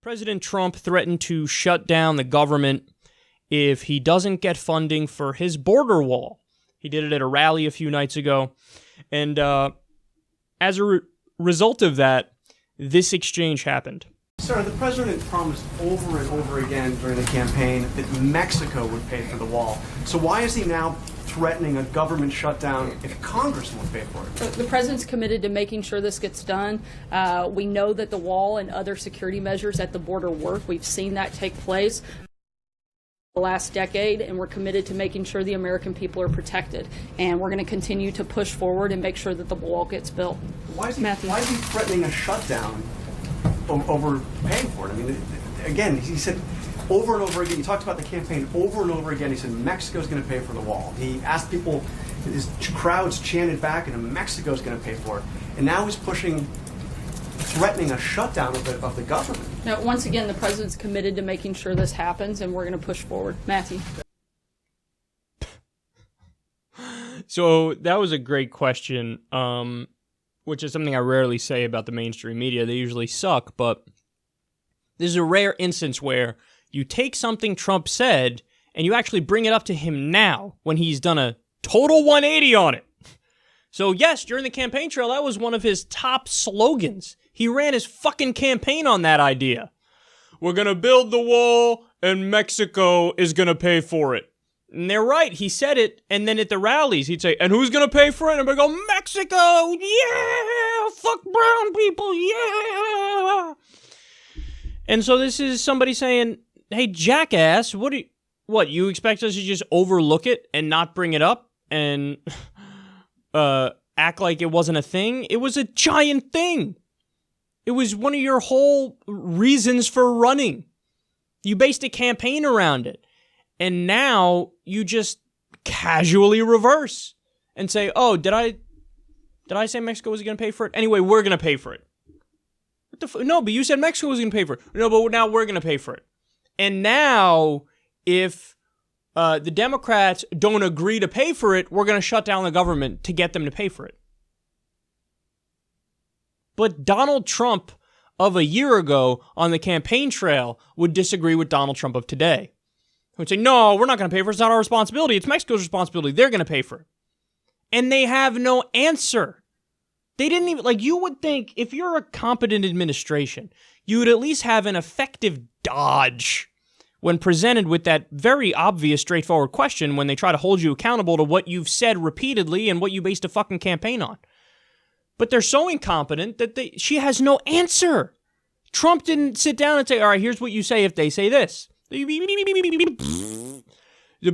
President Trump threatened to shut down the government if he doesn't get funding for his border wall. He did it at a rally a few nights ago. And as a result of that, this exchange happened. Sir, the president promised over and over again during the campaign that Mexico would pay for the wall. So why is he now threatening a government shutdown if Congress won't pay for it? The president's committed to making sure this gets done. We know that the wall and other security measures at the border work. We've seen that take place the last decade, and we're committed to making sure the American people are protected. And we're going to continue to push forward and make sure that the wall gets built. Why is he threatening a shutdown over paying for it? I mean, again, he said over and over again, he talked about the campaign over and over again. He said Mexico's going to pay for the wall. He asked people, his crowds chanted back, and Mexico's going to pay for it. And now he's threatening a shutdown of the government. Now, once again, the president's committed to making sure this happens, and we're going to push forward. Matthew. So that was a great question, which is something I rarely say about the mainstream media. They usually suck, but this is a rare instance where you take something Trump said and you actually bring it up to him now when he's done a total 180 on it. So yes, during the campaign trail, that was one of his top slogans. He ran his fucking campaign on that idea. We're going to build the wall and Mexico is going to pay for it. And they're right. He said it. And then at the rallies, he'd say, and who's going to pay for it? And everybody go, Mexico. Yeah. Fuck brown people. Yeah. And so this is somebody saying, hey, jackass, what, you expect us to just overlook it and not bring it up and act like it wasn't a thing? It was a giant thing. It was one of your whole reasons for running. You based a campaign around it. And now you just casually reverse and say, oh, did I say Mexico was going to pay for it? Anyway, we're going to pay for it. No, but you said Mexico was going to pay for it. No, but now we're going to pay for it. And now, if the Democrats don't agree to pay for it, we're going to shut down the government to get them to pay for it. But Donald Trump of a year ago on the campaign trail would disagree with Donald Trump of today. He would say, no, we're not going to pay for it. It's not our responsibility. It's Mexico's responsibility. They're going to pay for it. And they have no answer. They didn't even, you would think if you're a competent administration, you would at least have an effective dodge when presented with that very obvious, straightforward question when they try to hold you accountable to what you've said repeatedly and what you based a fucking campaign on. But they're so incompetent that she has no answer. Trump didn't sit down and say, all right, here's what you say if they say this. The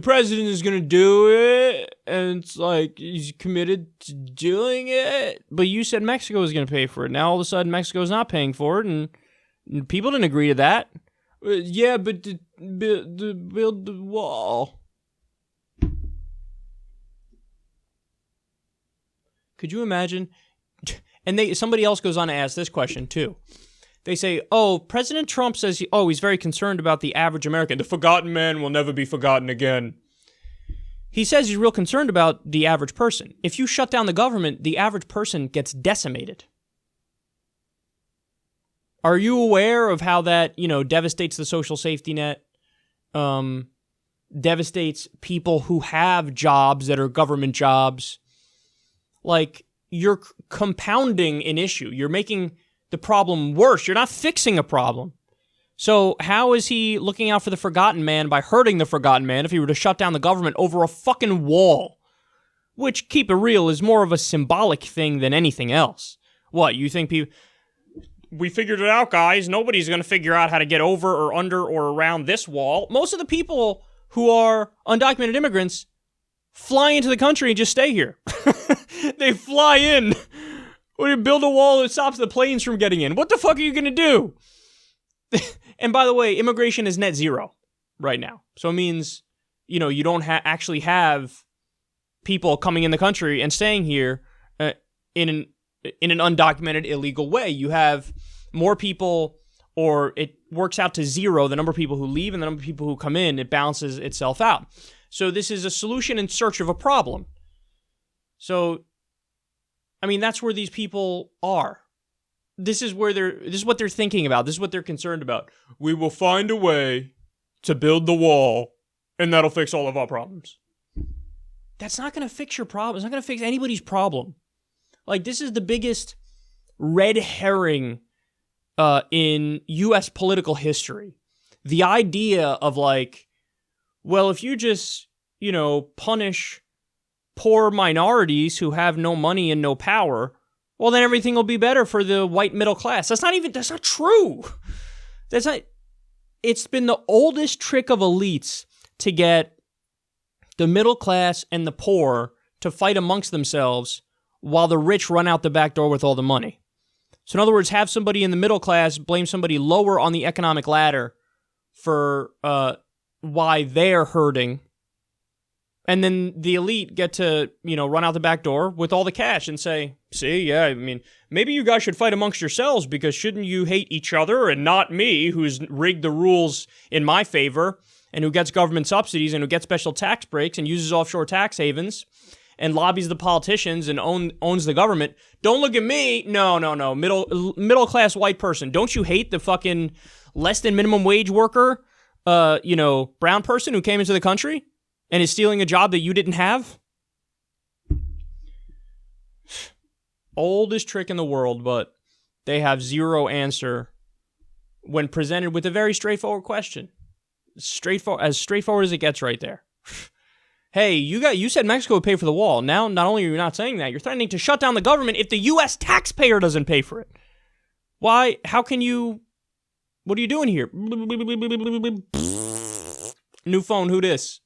president is going to do it, and it's like he's committed to doing it. But you said Mexico was going to pay for it. Now all of a sudden Mexico's not paying for it, and people didn't agree to that. Yeah, but to build the wall. Could you imagine? And somebody else goes on to ask this question too. They say, oh, President Trump says, he's very concerned about the average American. The forgotten man will never be forgotten again. He says he's real concerned about the average person. If you shut down the government, the average person gets decimated. Are you aware of how that, devastates the social safety net, devastates people who have jobs that are government jobs? You're compounding an issue. You're making the problem worse. You're not fixing a problem. So how is he looking out for the forgotten man by hurting the forgotten man if he were to shut down the government over a fucking wall? Which, keep it real, is more of a symbolic thing than anything else. What, you think people... We figured it out, guys. Nobody's going to figure out how to get over or under or around this wall. Most of the people who are undocumented immigrants fly into the country and just stay here. They fly in. Or you build a wall that stops the planes from getting in. What the fuck are you going to do? And by the way, immigration is net zero right now. So it means, you don't actually have people coming in the country and staying here in an undocumented illegal way. You have more people, or it works out to zero, the number of people who leave and the number of people who come in. It balances itself out. So this is a solution in search of a problem. So, that's where these people are. this is what they're thinking about. This is what they're concerned about. We will find a way to build the wall, and that'll fix all of our problems. That's not going to fix your problem. It's not going to fix anybody's problem. Like, this is the biggest red herring in U.S. political history. The idea of, like, well, if you just, punish poor minorities who have no money and no power, well, then everything will be better for the white middle class. That's not true. It's been the oldest trick of elites to get the middle class and the poor to fight amongst themselves while the rich run out the back door with all the money. So in other words, have somebody in the middle class blame somebody lower on the economic ladder for why they're hurting. And then the elite get to, run out the back door with all the cash and say, see, yeah, I mean, maybe you guys should fight amongst yourselves because shouldn't you hate each other and not me, who's rigged the rules in my favor and who gets government subsidies and who gets special tax breaks and uses offshore tax havens and lobbies the politicians and owns the government. Don't look at me. No. Middle class white person. Don't you hate the fucking less than minimum wage worker, brown person who came into the country and is stealing a job that you didn't have? Oldest trick in the world, but they have zero answer when presented with a very straightforward question. As straightforward as it gets right there. Hey, you said Mexico would pay for the wall. Now, not only are you not saying that, you're threatening to shut down the government if the U.S. taxpayer doesn't pay for it. Why? How can you... What are you doing here? New phone, who dis?